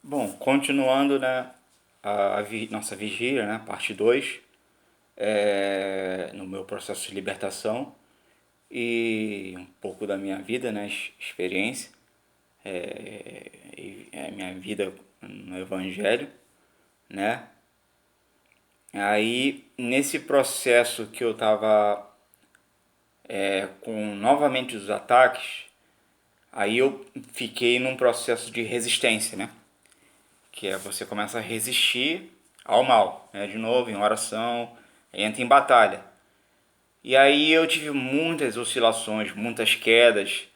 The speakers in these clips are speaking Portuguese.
Bom, continuando, né, nossa vigília, né, parte 2, no meu processo de libertação e um pouco da minha vida, né, experiência, e a minha vida no Evangelho, né. Aí, nesse processo que eu tava com novamente os ataques, aí eu fiquei num processo de resistência, né, que é você começa a resistir ao mal, né? De novo, em oração, entra em batalha. E aí eu tive muitas oscilações, muitas quedas,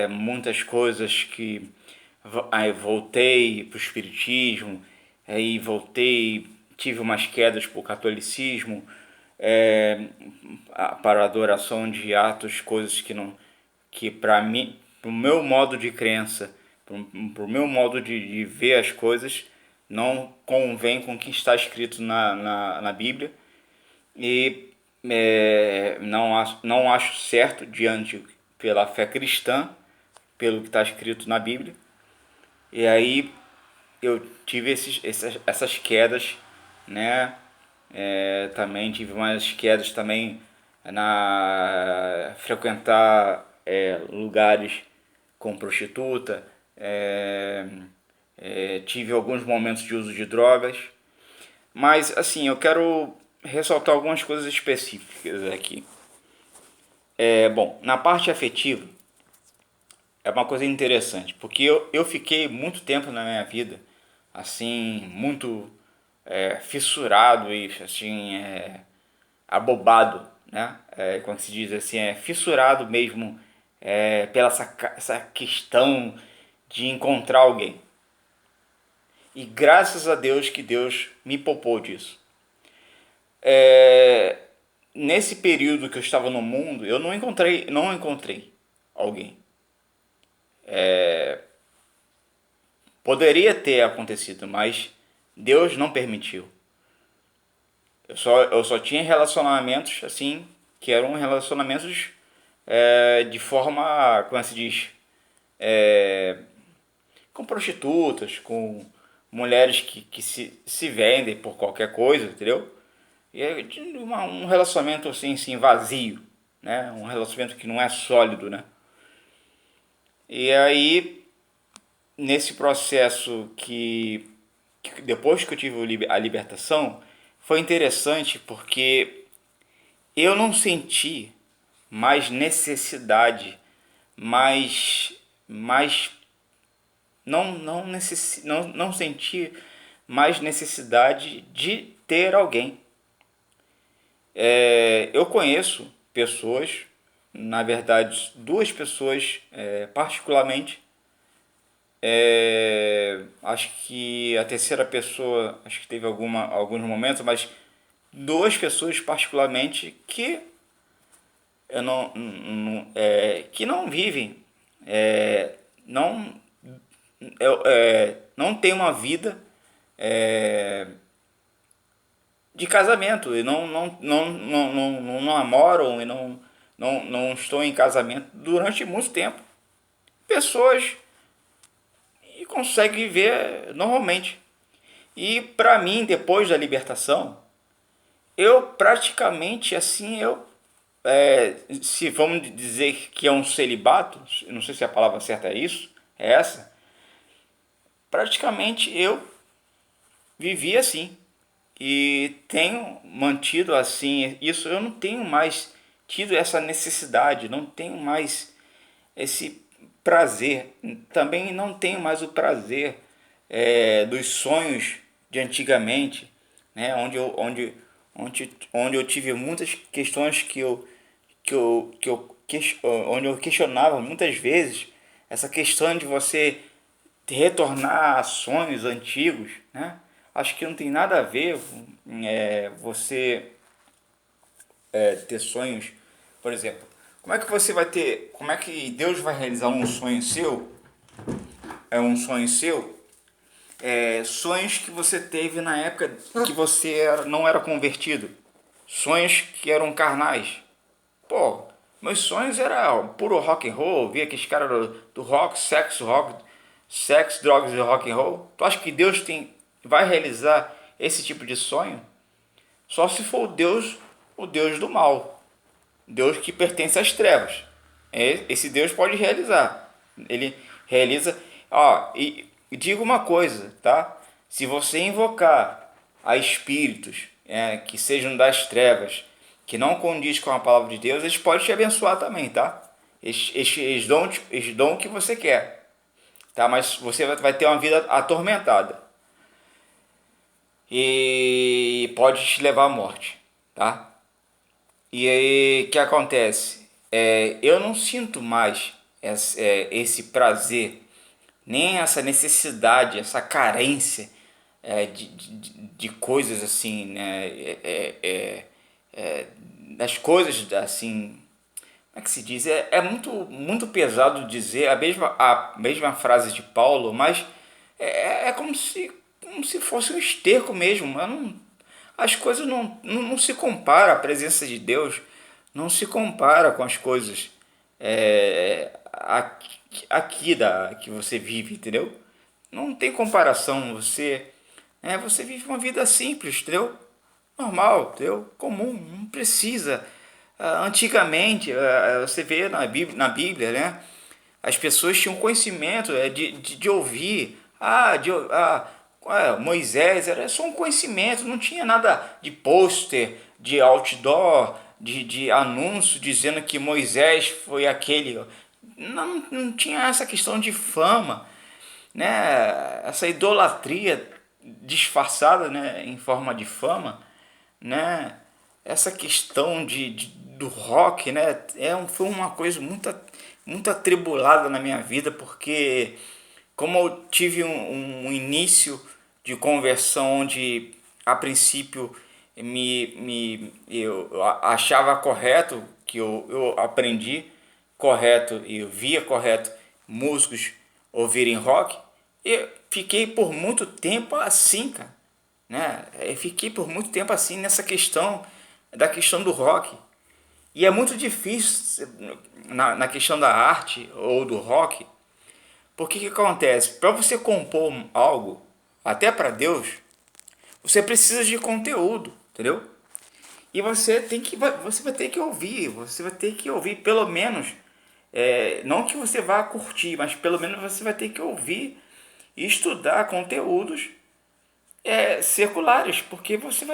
muitas coisas que aí voltei para o espiritismo, aí voltei, tive umas quedas para o catolicismo, é, para a adoração de atos, coisas que não, que para mim, para o meu modo de crença, para o meu modo de ver as coisas, não convém com o que está escrito na Bíblia e não acho certo diante pela fé cristã, pelo que está escrito na Bíblia. E aí eu tive essas quedas, né? Também tive umas quedas também na frequentar lugares com prostituta, tive alguns momentos de uso de drogas, mas assim eu quero ressaltar algumas coisas específicas aqui. Bom, na parte afetiva é uma coisa interessante, porque eu fiquei muito tempo na minha vida assim muito fissurado e assim abobado, né? Como se diz assim, fissurado mesmo pela essa questão de encontrar alguém. E graças a Deus que Deus me poupou disso. É, Nesse período que eu estava no mundo, eu não encontrei alguém. Poderia ter acontecido, mas Deus não permitiu. Eu só tinha relacionamentos assim, que eram relacionamentos de forma, como se diz, com prostitutas, com mulheres que se vendem por qualquer coisa, entendeu? E é um relacionamento assim vazio, né? Um relacionamento que não é sólido, né? E aí, nesse processo que depois que eu tive a libertação, foi interessante porque eu não senti mais necessidade, mais não senti mais necessidade de ter alguém. Eu conheço pessoas, na verdade, duas pessoas particularmente. Acho que a terceira pessoa, acho que teve alguns momentos, mas duas pessoas particularmente que eu que não vivem, não, não tem uma vida de casamento e não namoram e não estão em casamento durante muito tempo. Pessoas e conseguem viver normalmente. E para mim, depois da libertação, eu praticamente assim, se vamos dizer que é um celibato, não sei se a palavra certa é isso, é essa, praticamente eu vivi assim. E tenho mantido assim, isso eu não tenho mais tido essa necessidade, não tenho mais esse prazer, também não tenho mais o prazer dos sonhos de antigamente, né? Onde eu tive muitas questões onde eu questionava muitas vezes essa questão de você retornar a sonhos antigos, né? Acho que não tem nada a ver você ter sonhos, por exemplo. Como é que Deus vai realizar um sonho seu? Um sonho seu? Sonhos que você teve na época que você não era convertido. Sonhos que eram carnais. Meus sonhos eram puro rock and roll, via aqueles caras do rock, sexo rock, sexo, drogas e rock and roll? Tu acha que Deus vai realizar esse tipo de sonho? Só se for o Deus do mal, Deus que pertence às trevas. Esse Deus pode realizar. Ele realiza. Ó, e digo uma coisa, tá? Se você invocar a espíritos que sejam das trevas, que não condiz com a palavra de Deus, eles podem te abençoar também, tá? Eles dão o que você quer, tá? Mas você vai ter uma vida atormentada e pode te levar à morte, tá? E aí, o que acontece? Eu não sinto mais esse prazer, nem essa necessidade, essa carência de coisas assim, né? Das coisas assim. Como é que se diz? É muito pesado dizer a mesma frase de Paulo, mas é como se fosse um esterco mesmo. As coisas não se compara à presença de Deus, não se compara com as coisas aqui que você vive, entendeu? Não tem comparação. Você vive uma vida simples, entendeu? Normal, entendeu? Comum, não precisa. Antigamente, você vê na Bíblia, né? As pessoas tinham conhecimento de ouvir. Moisés era só um conhecimento, não tinha nada de pôster, de outdoor, de anúncio dizendo que Moisés foi aquele. Não tinha essa questão de fama, né? Essa idolatria disfarçada, né, em forma de fama, né? Essa questão do rock, né, foi uma coisa muito atribulada na minha vida, porque como eu tive um início de conversão onde a princípio eu achava correto, que eu aprendi correto e eu via correto músicos ouvirem rock, e fiquei por muito tempo assim, cara, né? Eu fiquei por muito tempo assim nessa questão do rock. E é muito difícil na questão da arte ou do rock, porque que acontece? Para você compor algo, até para Deus, você precisa de conteúdo, entendeu? E você vai ter que ouvir, você vai ter que ouvir pelo menos, não que você vá curtir, mas pelo menos você vai ter que ouvir e estudar conteúdos seculares, porque você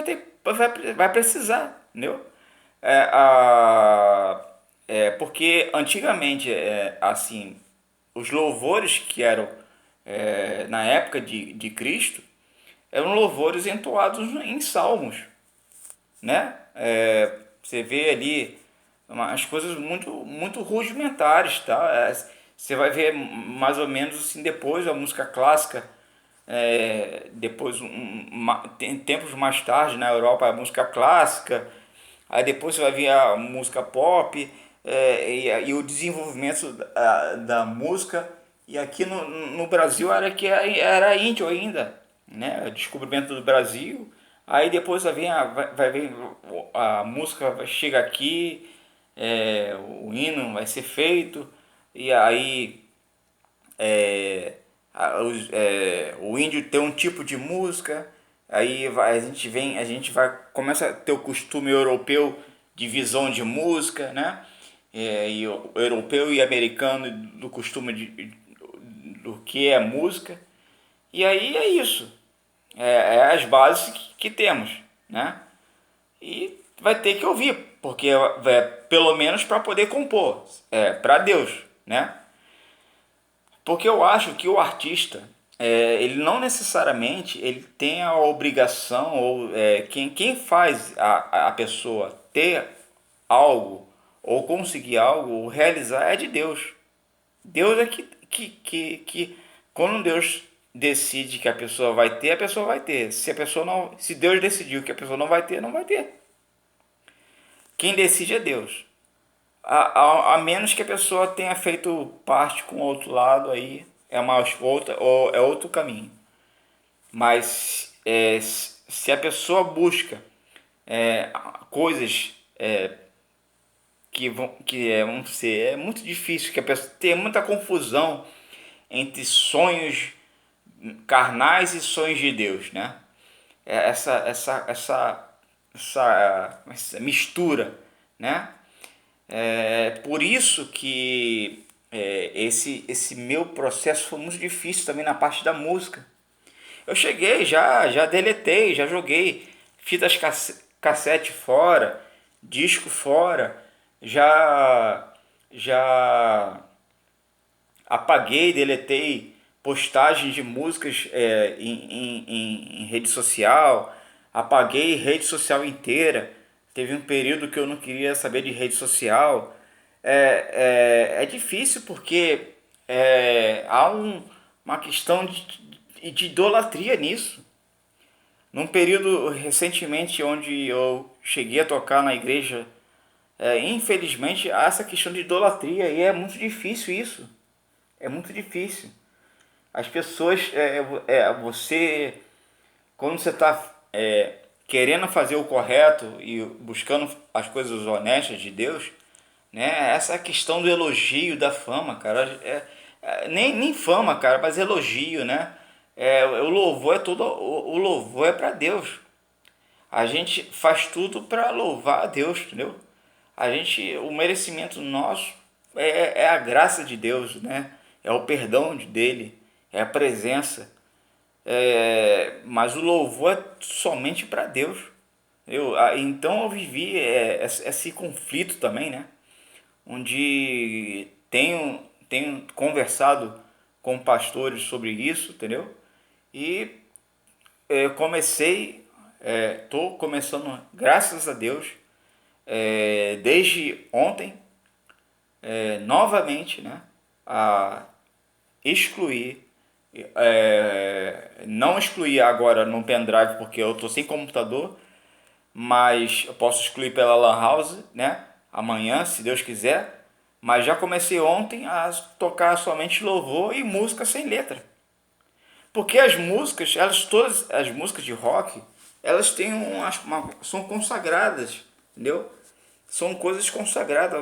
vai precisar, entendeu? Porque antigamente, assim, os louvores que eram na época de Cristo eram louvores entoados em salmos, né? Você vê ali umas coisas muito rudimentares, tá? Você vai ver mais ou menos assim depois a música clássica, depois tempos mais tarde na Europa a música clássica, aí depois você vai ver a música pop, e o desenvolvimento da música, e aqui no Brasil era índio ainda, né? O descobrimento do Brasil. Aí depois vai vir a música, chega aqui, o hino vai ser feito, e aí o índio tem um tipo de música, aí a gente vai começa a ter o costume europeu de visão de música, né? E o europeu e americano do costume do que é música. E aí é isso. É as bases que temos, né? E vai ter que ouvir, porque pelo menos para poder compor, para Deus, né? Porque eu acho que o artista, ele não necessariamente ele tem a obrigação, ou quem faz a pessoa ter algo, ou conseguir algo, ou realizar é de Deus. Deus é que quando Deus decide que a pessoa vai ter, a pessoa vai ter. Se a pessoa não, se Deus decidiu que a pessoa não vai ter, não vai ter. Quem decide é Deus. A menos que a pessoa tenha feito parte com o outro lado, aí ou é outro caminho. Mas se a pessoa busca coisas que vão ser, muito difícil, que a pessoa tem muita confusão entre sonhos carnais e sonhos de Deus, né? Essa mistura, né? É por isso que esse meu processo foi muito difícil também na parte da música. Eu cheguei, já deletei, já joguei fitas cassete fora, disco fora, já apaguei, deletei postagens de músicas em rede social, apaguei rede social inteira. Teve um período que eu não queria saber de rede social. É difícil porque há uma questão de idolatria nisso. Num período recentemente onde eu cheguei a tocar na igreja, infelizmente há essa questão de idolatria e é muito difícil isso. É muito difícil. As pessoas, você, quando você está querendo fazer o correto e buscando as coisas honestas de Deus, né? Essa questão do elogio, da fama, cara, nem fama, cara, mas elogio, né? O louvor é todo, o louvor é para Deus. A gente faz tudo para louvar a Deus, entendeu? O merecimento nosso é a graça de Deus, né? É o perdão dele, é a presença. Mas o louvor é somente para Deus. Então eu vivi esse conflito também, né? Onde tenho conversado com pastores sobre isso, entendeu? E tô começando, graças a Deus, desde ontem, novamente, né, a excluir, não excluir agora no pendrive porque eu tô sem computador, mas eu posso excluir pela Lan House, né, amanhã, se Deus quiser. Mas já comecei ontem a tocar somente louvor e música sem letra. Porque as músicas, todas as músicas de rock, elas têm são consagradas, entendeu? São coisas consagradas.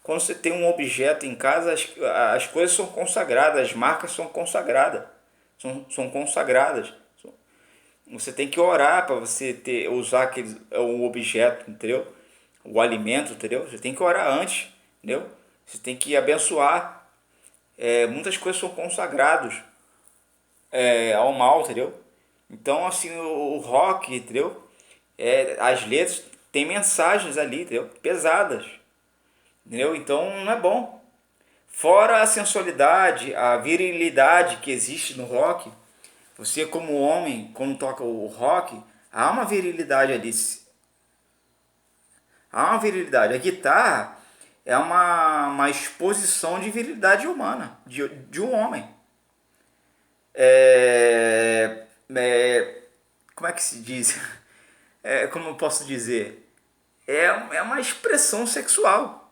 Quando você tem um objeto em casa, as coisas são consagradas, as marcas são consagradas, são consagradas. Você tem que orar para você usar um objeto, entendeu? O alimento, entendeu? Você tem que orar antes, entendeu? Você tem que abençoar. Muitas coisas são consagradas ao mal, entendeu? Então, assim, o rock, entendeu? As letras têm mensagens ali, entendeu? Pesadas, entendeu? Então, não é bom. Fora a sensualidade, a virilidade que existe no rock, você como homem, quando toca o rock, há uma virilidade ali. Há uma virilidade. A guitarra é uma exposição de virilidade humana, de um homem. É, é, como é que se diz? Como eu posso dizer? É uma expressão sexual.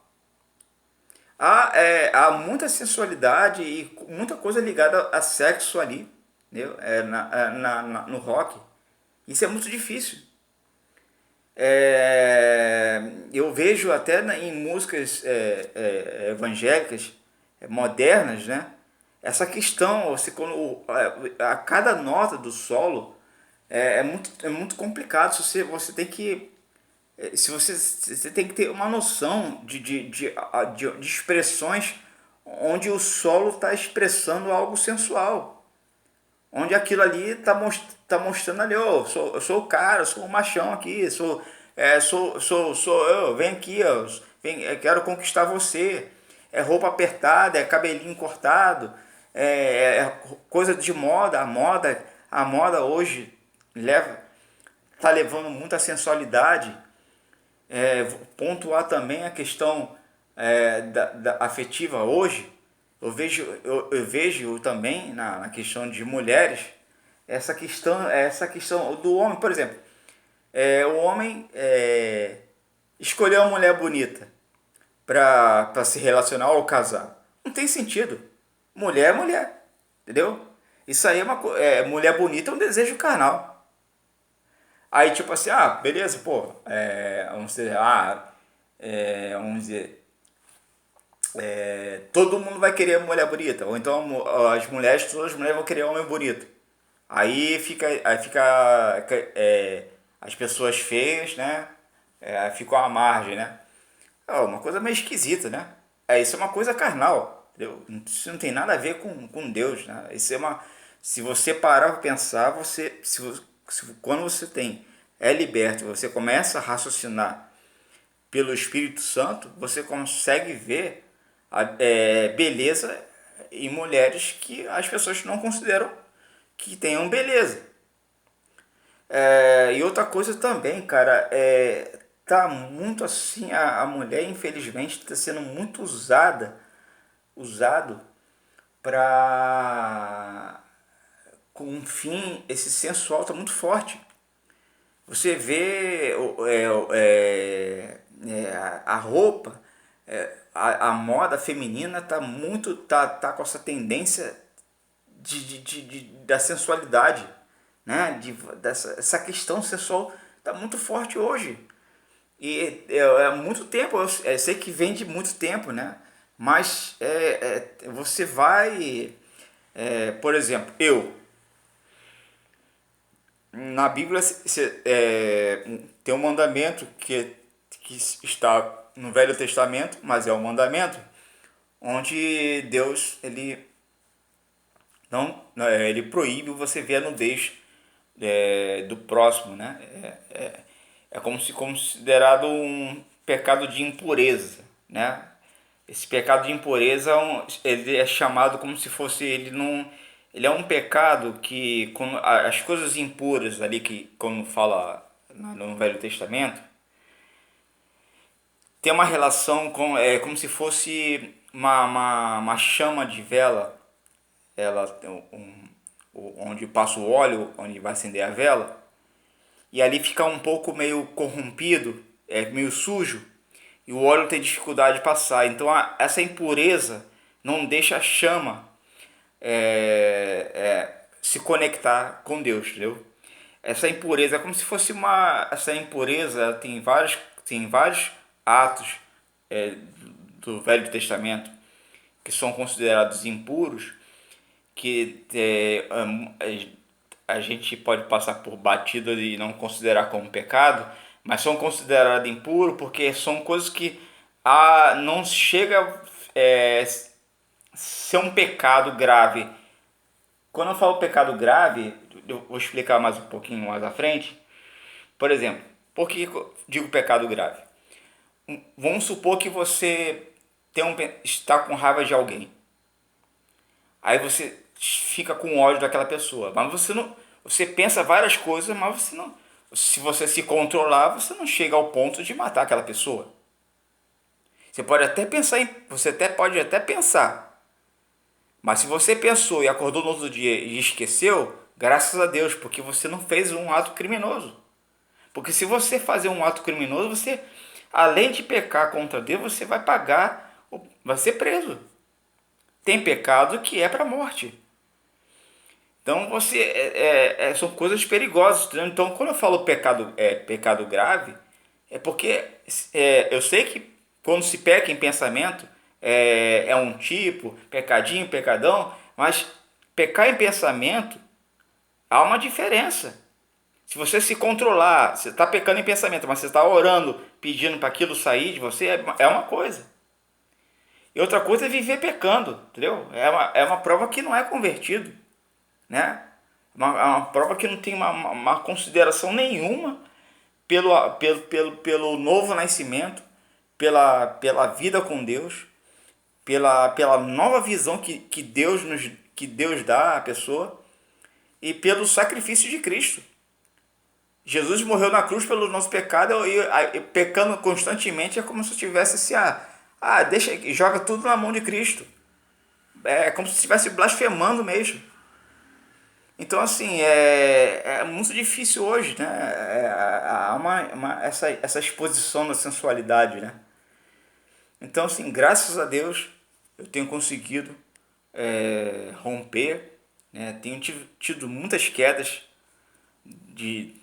Há muita sensualidade e muita coisa ligada a sexo ali, entendeu? No rock. Isso é muito difícil. Eu vejo até em músicas evangélicas modernas, né? Essa questão, a cada nota do solo é muito complicado. Você tem que se você tem que ter uma noção de expressões onde o solo está expressando algo sensual, onde aquilo ali tá mostrando ali, eu sou o cara, eu sou o machão aqui, sou eu, vem aqui, eu quero conquistar você. É roupa apertada, é cabelinho cortado, coisa de moda, a moda hoje tá levando muita sensualidade. Pontuar também a questão da afetiva hoje. Eu vejo também na questão de mulheres essa questão do homem, por exemplo. O homem escolher uma mulher bonita para se relacionar ou casar. Não tem sentido. Mulher é mulher, entendeu? Isso aí mulher bonita é um desejo carnal. Aí tipo assim, beleza, pô, vamos dizer, todo mundo vai querer mulher bonita, ou então todas as mulheres vão querer homem bonito. Aí fica as pessoas feias, né? Ficam à margem, né? É uma coisa meio esquisita, né? Isso é uma coisa carnal, entendeu? Isso não tem nada a ver com Deus, né? Isso é uma, se você parar para pensar, quando você é liberto, você começa a raciocinar pelo Espírito Santo, você consegue ver beleza em mulheres que as pessoas não consideram que tenham beleza. E outra coisa também, cara, tá muito assim, a mulher infelizmente está sendo muito usado para com um fim, esse sensual tá muito forte. Você vê a roupa, a moda feminina tá com essa tendência da sensualidade, né? Essa questão sensual tá muito forte hoje. E é muito tempo, eu sei que vem de muito tempo, né? Mas você vai, por exemplo, na Bíblia tem um mandamento que está no Velho Testamento, mas é um mandamento, onde Deus não, ele proíbe você ver a nudez do próximo, né? É como se considerado um pecado de impureza, né? Esse pecado de impureza ele é chamado como se fosse ele não, ele é um pecado que as coisas impuras ali que quando fala no Velho Testamento tem uma relação com como se fosse uma chama de vela, ela tem onde passa o óleo, onde vai acender a vela, e ali fica um pouco meio corrompido, meio sujo, e o óleo tem dificuldade de passar. Então essa impureza não deixa a chama se conectar com Deus, entendeu? Essa impureza é como se fosse essa impureza tem vários atos do Velho Testamento que são considerados impuros, que a gente pode passar por batido e não considerar como pecado, mas são considerados impuros porque são coisas que não chega a ser um pecado grave. Quando eu falo pecado grave, eu vou explicar mais um pouquinho mais à frente. Por exemplo, por que eu digo pecado grave? Vamos supor que você está com raiva de alguém. Aí você fica com ódio daquela pessoa. Mas você não. Você pensa várias coisas, mas você não. Se você se controlar, você não chega ao ponto de matar aquela pessoa. Você até pode até pensar. Mas se você pensou e acordou no outro dia e esqueceu, graças a Deus, porque você não fez um ato criminoso. Porque se você fazer um ato criminoso, você, além de pecar contra Deus, você vai pagar, vai ser preso. Tem pecado que é para a morte. Então são coisas perigosas. Então quando eu falo pecado grave, é porque eu sei que quando se peca em pensamento é um tipo, pecadinho, pecadão, mas pecar em pensamento há uma diferença. Se você se controlar, você está pecando em pensamento, mas você está orando, pedindo para aquilo sair de você, é uma coisa. E outra coisa é viver pecando, entendeu? É uma prova que não é convertido, né? É uma prova que não tem uma consideração nenhuma pelo novo nascimento, pela vida com Deus, pela nova visão que Deus dá à pessoa e pelo sacrifício de Cristo. Jesus morreu na cruz pelo nosso pecado e pecando constantemente é como se eu tivesse assim, joga tudo na mão de Cristo. É como se estivesse blasfemando mesmo. Então, assim, é muito difícil hoje, né? Há essa exposição da sensualidade, né? Então, assim, graças a Deus, eu tenho conseguido romper, né? Tenho tido muitas quedas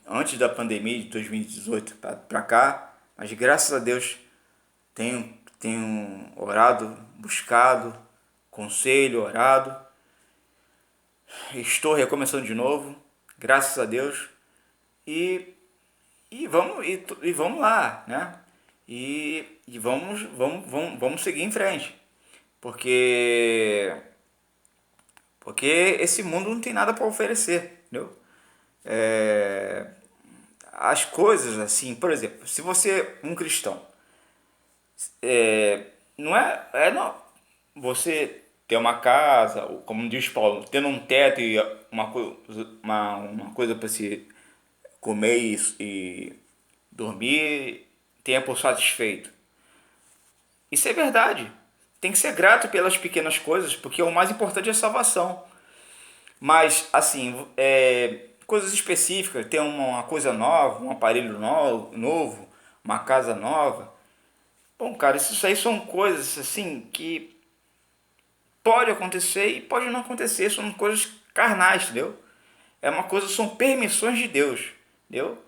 antes da pandemia de 2018 para cá, mas graças a Deus tenho orado, buscado conselho, orado. Estou recomeçando de novo, graças a Deus. E, vamos lá, né? E vamos seguir em frente. Porque esse mundo não tem nada para oferecer, entendeu? As coisas assim, por exemplo, se você é um cristão, não não, você ter uma casa, ou como diz Paulo, tendo um teto e uma coisa para se comer e dormir, tenha por satisfeito. Isso é verdade. Tem que ser grato pelas pequenas coisas, porque o mais importante é a salvação. Mas, assim, coisas específicas, ter uma coisa nova, um aparelho novo, uma casa nova. Bom, cara, isso aí são coisas, assim, que pode acontecer e pode não acontecer. São coisas carnais, entendeu? É uma coisa, são permissões de Deus, entendeu?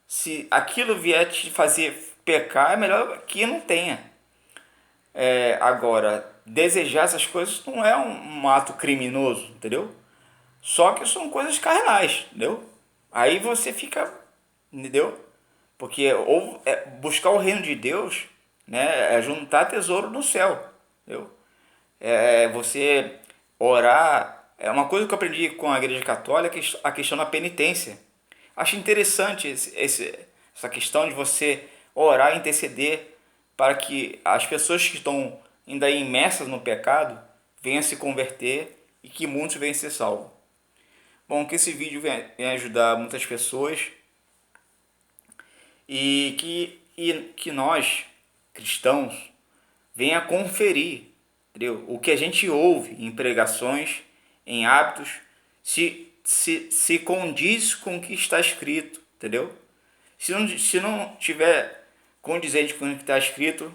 Se aquilo vier te fazer pecar, é melhor que não tenha. Agora, desejar essas coisas não é um ato criminoso, entendeu? Só que são coisas carnais, entendeu? Aí você fica, entendeu? Porque ou buscar o reino de Deus, né, é juntar tesouro no céu, entendeu? Você orar, é uma coisa que eu aprendi com a Igreja Católica, a questão da penitência. Acho interessante essa questão de você orar e interceder para que as pessoas que estão ainda imersas no pecado venham a se converter e que muitos venham a ser salvos. Bom, que esse vídeo venha ajudar muitas pessoas e que nós, cristãos, venha conferir, entendeu? O que a gente ouve em pregações, em hábitos, se condiz com o que está escrito, entendeu? Se não tiver condizente com o que está escrito,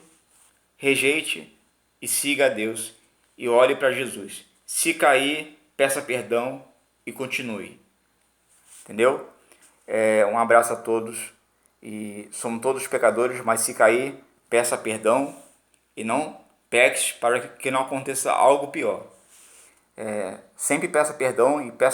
rejeite e siga a Deus e olhe para Jesus. Se cair, peça perdão e continue, entendeu? Um abraço a todos e somos todos pecadores, mas se cair, peça perdão e não peques para que não aconteça algo pior. Sempre peça perdão e peça